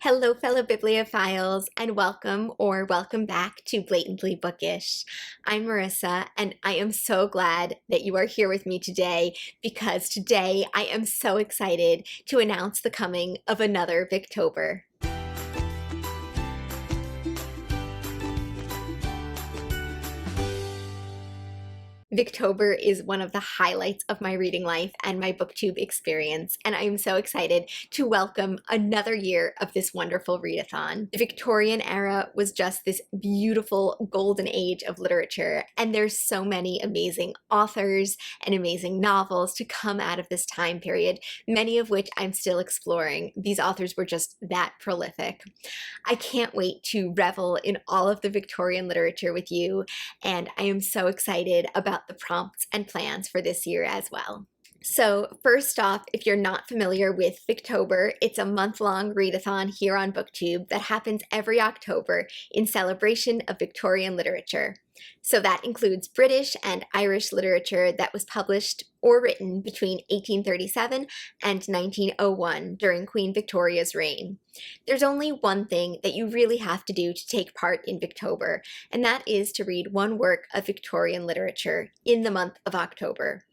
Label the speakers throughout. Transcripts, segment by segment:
Speaker 1: Hello, fellow bibliophiles, and welcome back to Blatantly Bookish. I'm Marissa, and I am so glad that you are here with me today because today I am so excited to announce the coming of another Victober. Victober is one of the highlights of my reading life and my booktube experience, and I am so excited to welcome another year of this wonderful readathon. The Victorian era was just this beautiful golden age of literature, and there's so many amazing authors and amazing novels to come out of this time period, many of which I'm still exploring. These authors were just that prolific. I can't wait to revel in all of the Victorian literature with you, and I am so excited about the prompts and plans for this year as well. So first off, if you're not familiar with Victober, it's a month-long readathon here on BookTube that happens every October in celebration of Victorian literature. So that includes British and Irish literature that was published or written between 1837 and 1901 during Queen Victoria's reign. There's only one thing that you really have to do to take part in Victober, and that is to read one work of Victorian literature in the month of October.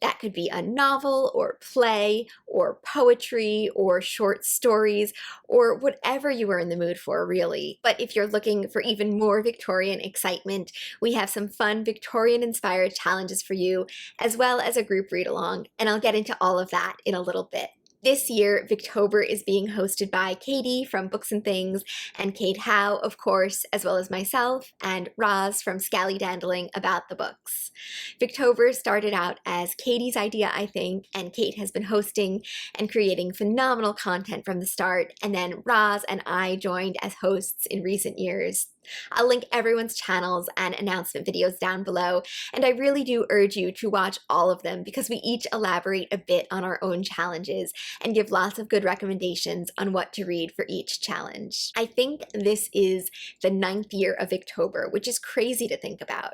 Speaker 1: That could be a novel or play or poetry or short stories or whatever you are in the mood for, really. But if you're looking for even more Victorian excitement, we have some fun Victorian-inspired challenges for you, as well as a group read-along, and I'll get into all of that in a little bit. This year, Victober is being hosted by Katie from Books and Things, and Kate Howe, of course, as well as myself, and Roz from Scallydandling About the Books. Victober started out as Katie's idea, I think, and Kate has been hosting and creating phenomenal content from the start, and then Roz and I joined as hosts in recent years. I'll link everyone's channels and announcement videos down below, and I really do urge you to watch all of them because we each elaborate a bit on our own challenges and give lots of good recommendations on what to read for each challenge. I think this is the 9th year of Victober, which is crazy to think about.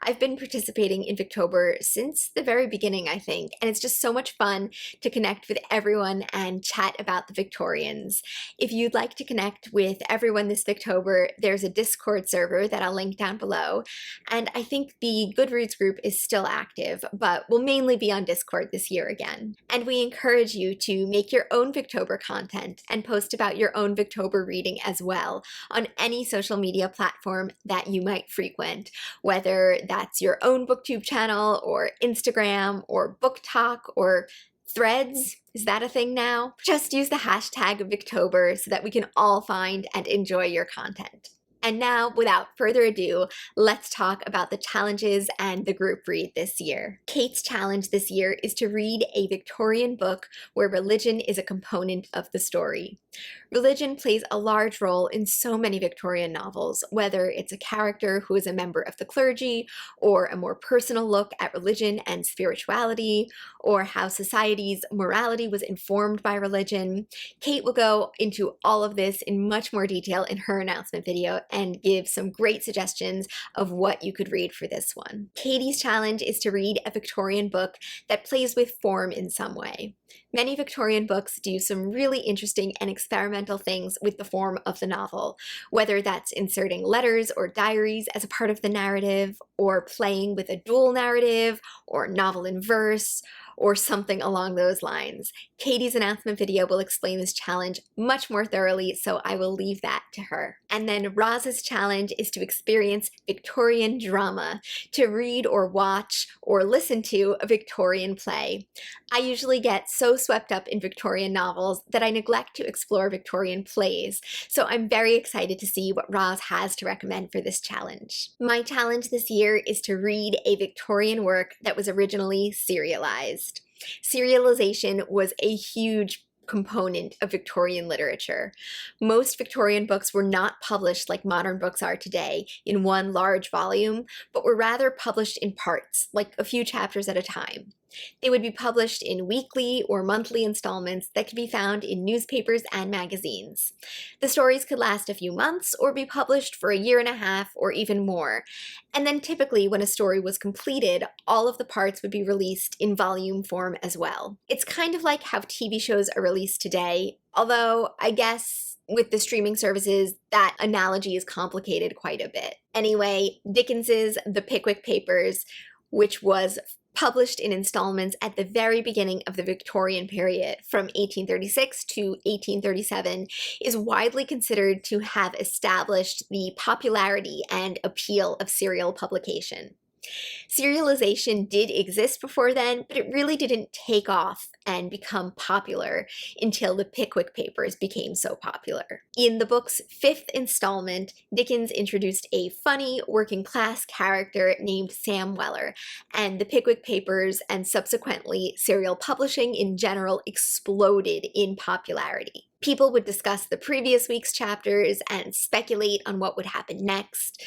Speaker 1: I've been participating in Victober since the very beginning, I think, and it's just so much fun to connect with everyone and chat about the Victorians. If you'd like to connect with everyone this Victober, there's a Discord server that I'll link down below, and I think the Goodreads group is still active, but will mainly be on Discord this year again. And we encourage you to make your own Victober content and post about your own Victober reading as well on any social media platform that you might frequent, whether that's your own BookTube channel or Instagram or Book Talk or Threads. Is that a thing now? Just use the hashtag Victober so that we can all find and enjoy your content. And now, without further ado, let's talk about the challenges and the group read this year. Kate's challenge this year is to read a Victorian book where religion is a component of the story. Religion plays a large role in so many Victorian novels, whether it's a character who is a member of the clergy, or a more personal look at religion and spirituality, or how society's morality was informed by religion. Kate will go into all of this in much more detail in her announcement video and give some great suggestions of what you could read for this one. Katie's challenge is to read a Victorian book that plays with form in some way. Many Victorian books do some really interesting and experimental things with the form of the novel, whether that's inserting letters or diaries as a part of the narrative, or playing with a dual narrative, or novel in verse, or something along those lines. Katie's announcement video will explain this challenge much more thoroughly, so I will leave that to her. And then Roz's challenge is to experience Victorian drama, to read or watch or listen to a Victorian play. I usually get so swept up in Victorian novels that I neglect to explore Victorian plays, so I'm very excited to see what Roz has to recommend for this challenge. My challenge this year is to read a Victorian work that was originally serialized. Serialization was a huge component of Victorian literature. Most Victorian books were not published like modern books are today in one large volume, but were rather published in parts, like a few chapters at a time. They would be published in weekly or monthly installments that could be found in newspapers and magazines. The stories could last a few months or be published for a year and a half or even more. And then typically when a story was completed, all of the parts would be released in volume form as well. It's kind of like how TV shows are released today, although I guess with the streaming services, that analogy is complicated quite a bit. Anyway, Dickens's The Pickwick Papers, which was published in installments at the very beginning of the Victorian period from 1836 to 1837, is widely considered to have established the popularity and appeal of serial publication. Serialization did exist before then, but it really didn't take off and become popular until the Pickwick Papers became so popular. In the book's fifth installment, Dickens introduced a funny working-class character named Sam Weller, and the Pickwick Papers and subsequently serial publishing in general exploded in popularity. People would discuss the previous week's chapters and speculate on what would happen next.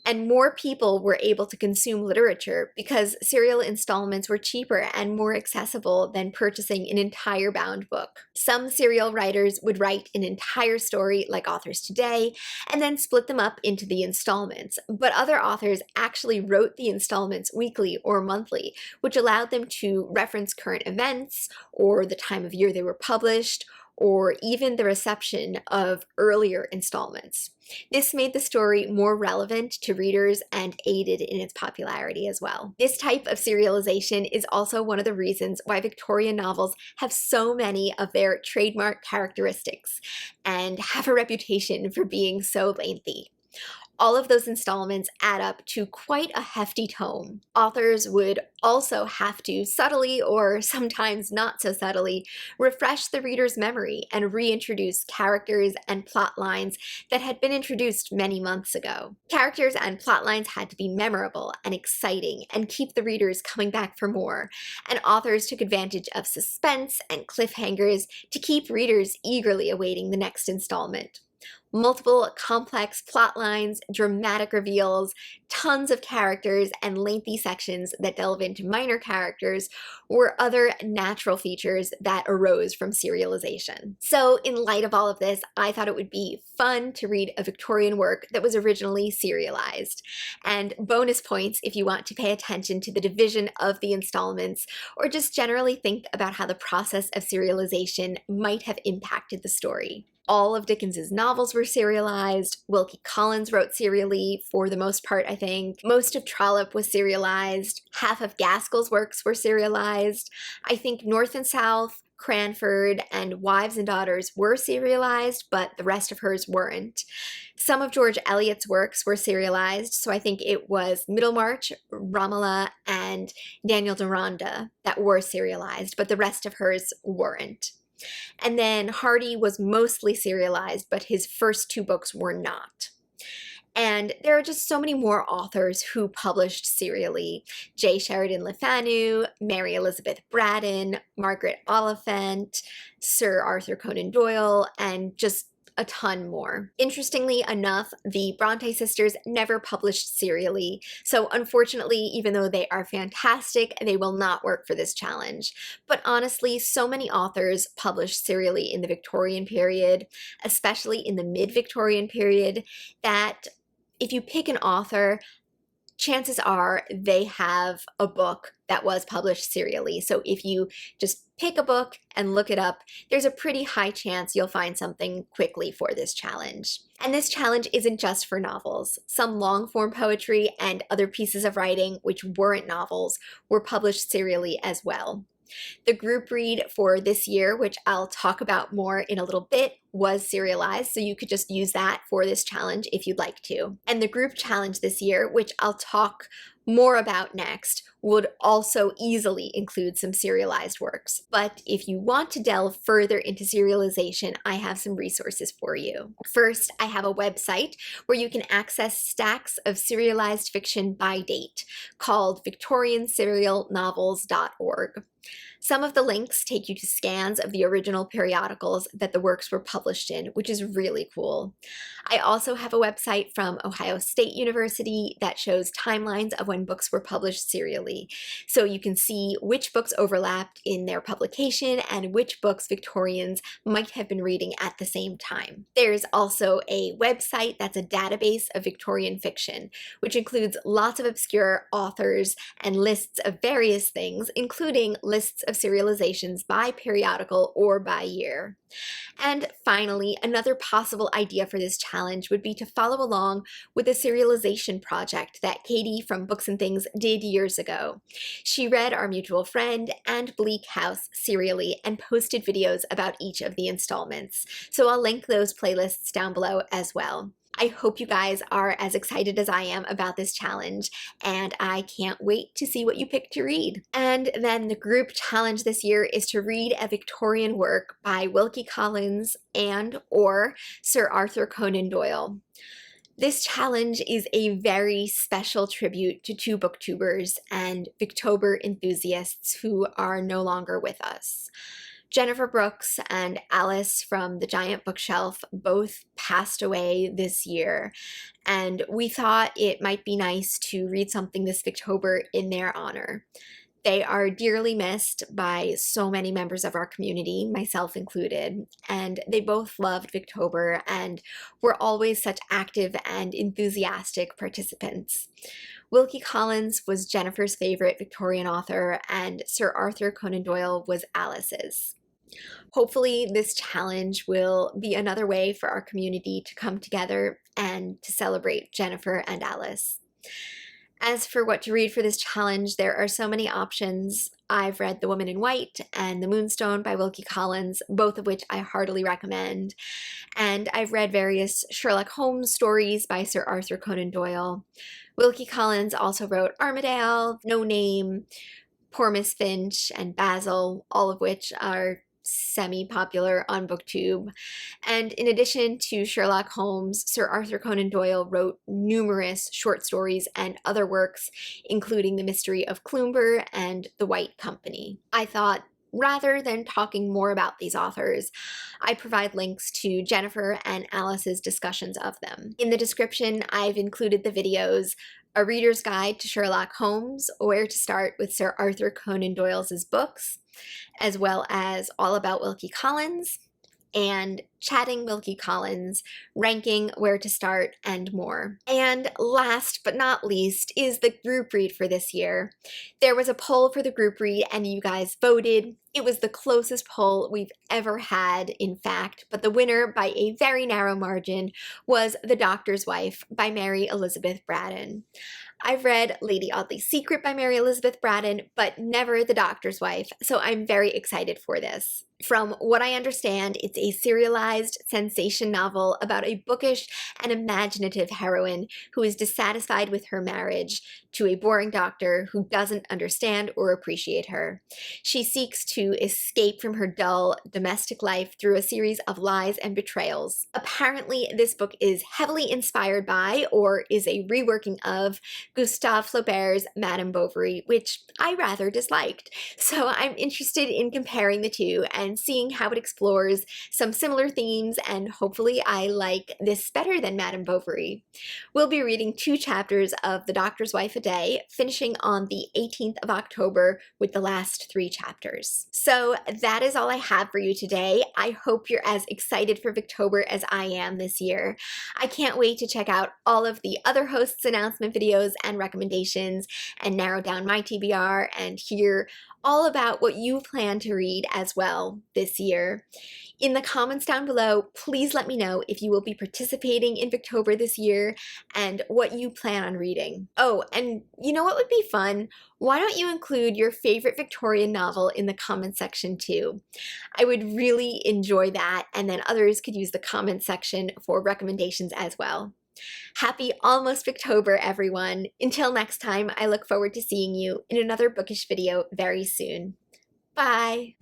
Speaker 1: And more people were able to consume literature because serial installments were cheaper and more accessible than purchasing an entire bound book. Some serial writers would write an entire story like authors today and then split them up into the installments, but other authors actually wrote the installments weekly or monthly, which allowed them to reference current events or the time of year they were published, or even the reception of earlier installments. This made the story more relevant to readers and aided in its popularity as well. This type of serialization is also one of the reasons why Victorian novels have so many of their trademark characteristics and have a reputation for being so lengthy. All of those installments add up to quite a hefty tome. Authors would also have to subtly, or sometimes not so subtly, refresh the reader's memory and reintroduce characters and plot lines that had been introduced many months ago. Characters and plot lines had to be memorable and exciting and keep the readers coming back for more, and authors took advantage of suspense and cliffhangers to keep readers eagerly awaiting the next installment. Multiple complex plot lines, dramatic reveals, tons of characters, and lengthy sections that delve into minor characters were other natural features that arose from serialization. So in light of all of this, I thought it would be fun to read a Victorian work that was originally serialized. And bonus points if you want to pay attention to the division of the installments, or just generally think about how the process of serialization might have impacted the story. All of Dickens's novels were serialized. Wilkie Collins wrote serially for the most part, I think. Most of Trollope was serialized. Half of Gaskell's works were serialized. I think North and South, Cranford, and Wives and Daughters were serialized, but the rest of hers weren't. Some of George Eliot's works were serialized, so I think it was Middlemarch, Romola, and Daniel Deronda that were serialized, but the rest of hers weren't. And then Hardy was mostly serialized, but his first two books were not. And there are just so many more authors who published serially. J. Sheridan Le Fanu, Mary Elizabeth Braddon, Margaret Oliphant, Sir Arthur Conan Doyle, and just a ton more. Interestingly enough, the Bronte sisters never published serially, so unfortunately, even though they are fantastic, they will not work for this challenge. But honestly, so many authors published serially in the Victorian period, especially in the mid-Victorian period, that if you pick an author, chances are they have a book that was published serially. So if you just pick a book and look it up, there's a pretty high chance you'll find something quickly for this challenge. And this challenge isn't just for novels. Some long-form poetry and other pieces of writing, which weren't novels, were published serially as well. The group read for this year, which I'll talk about more in a little bit, was serialized, so you could just use that for this challenge if you'd like to. And the group challenge this year, which I'll talk more about next, would also easily include some serialized works. But if you want to delve further into serialization, I have some resources for you. First, I have a website where you can access stacks of serialized fiction by date called victorianserialnovels.org. Some of the links take you to scans of the original periodicals that the works were published in, which is really cool. I also have a website from Ohio State University that shows timelines of when books were published serially, so you can see which books overlapped in their publication and which books Victorians might have been reading at the same time. There's also a website that's a database of Victorian fiction, which includes lots of obscure authors and lists of various things, including lists of serializations by periodical or by year. And finally, another possible idea for this challenge would be to follow along with a serialization project that Katie from Books and Things did years ago. She read Our Mutual Friend and Bleak House serially and posted videos about each of the installments. So I'll link those playlists down below as well. I hope you guys are as excited as I am about this challenge, and I can't wait to see what you pick to read. And then the group challenge this year is to read a Victorian work by Wilkie Collins and or Sir Arthur Conan Doyle. This challenge is a very special tribute to two booktubers and Victober enthusiasts who are no longer with us. Jennifer Brooks and Alice from The Giant Bookshelf both passed away this year, and we thought it might be nice to read something this Victober in their honor. They are dearly missed by so many members of our community, myself included, and they both loved Victober and were always such active and enthusiastic participants. Wilkie Collins was Jennifer's favorite Victorian author, and Sir Arthur Conan Doyle was Alice's. Hopefully, this challenge will be another way for our community to come together and to celebrate Jennifer and Alice. As for what to read for this challenge, there are so many options. I've read The Woman in White and The Moonstone by Wilkie Collins, both of which I heartily recommend. And I've read various Sherlock Holmes stories by Sir Arthur Conan Doyle. Wilkie Collins also wrote Armadale, No Name, Poor Miss Finch, and Basil, all of which are semi-popular on BookTube. And in addition to Sherlock Holmes, Sir Arthur Conan Doyle wrote numerous short stories and other works, including The Mystery of Cloomber and The White Company. I thought, rather than talking more about these authors, I provide links to Jennifer and Alice's discussions of them. In the description, I've included the videos A Reader's Guide to Sherlock Holmes, Where to Start with Sir Arthur Conan Doyle's Books, as well as All About Wilkie Collins, and Chatting Wilkie Collins, Ranking Where to Start, and more. And last but not least is the group read for this year. There was a poll for the group read and you guys voted. It was the closest poll we've ever had, in fact, but the winner by a very narrow margin was The Doctor's Wife by Mary Elizabeth Braddon. I've read Lady Audley's Secret by Mary Elizabeth Braddon, but never The Doctor's Wife, so I'm very excited for this. From what I understand, it's a serialized sensation novel about a bookish and imaginative heroine who is dissatisfied with her marriage to a boring doctor who doesn't understand or appreciate her. She seeks to escape from her dull domestic life through a series of lies and betrayals. Apparently, this book is heavily inspired by, or is a reworking of, Gustave Flaubert's Madame Bovary, which I rather disliked. So I'm interested in comparing the two and seeing how it explores some similar themes, and hopefully I like this better than Madame Bovary. We'll be reading 2 chapters of The Doctor's Wife a day, finishing on the 18th of October with the last 3 chapters. So that is all I have for you today. I hope you're as excited for Victober as I am this year. I can't wait to check out all of the other hosts' announcement videos and recommendations and narrow down my TBR and hear all about what you plan to read as well this year. In the comments down below, please let me know if you will be participating in Victober this year and what you plan on reading. Oh, and you know what would be fun? Why don't you include your favorite Victorian novel in the comment section too? I would really enjoy that, and then others could use the comment section for recommendations as well. Happy almost Victober, everyone. Until next time, I look forward to seeing you in another bookish video very soon. Bye!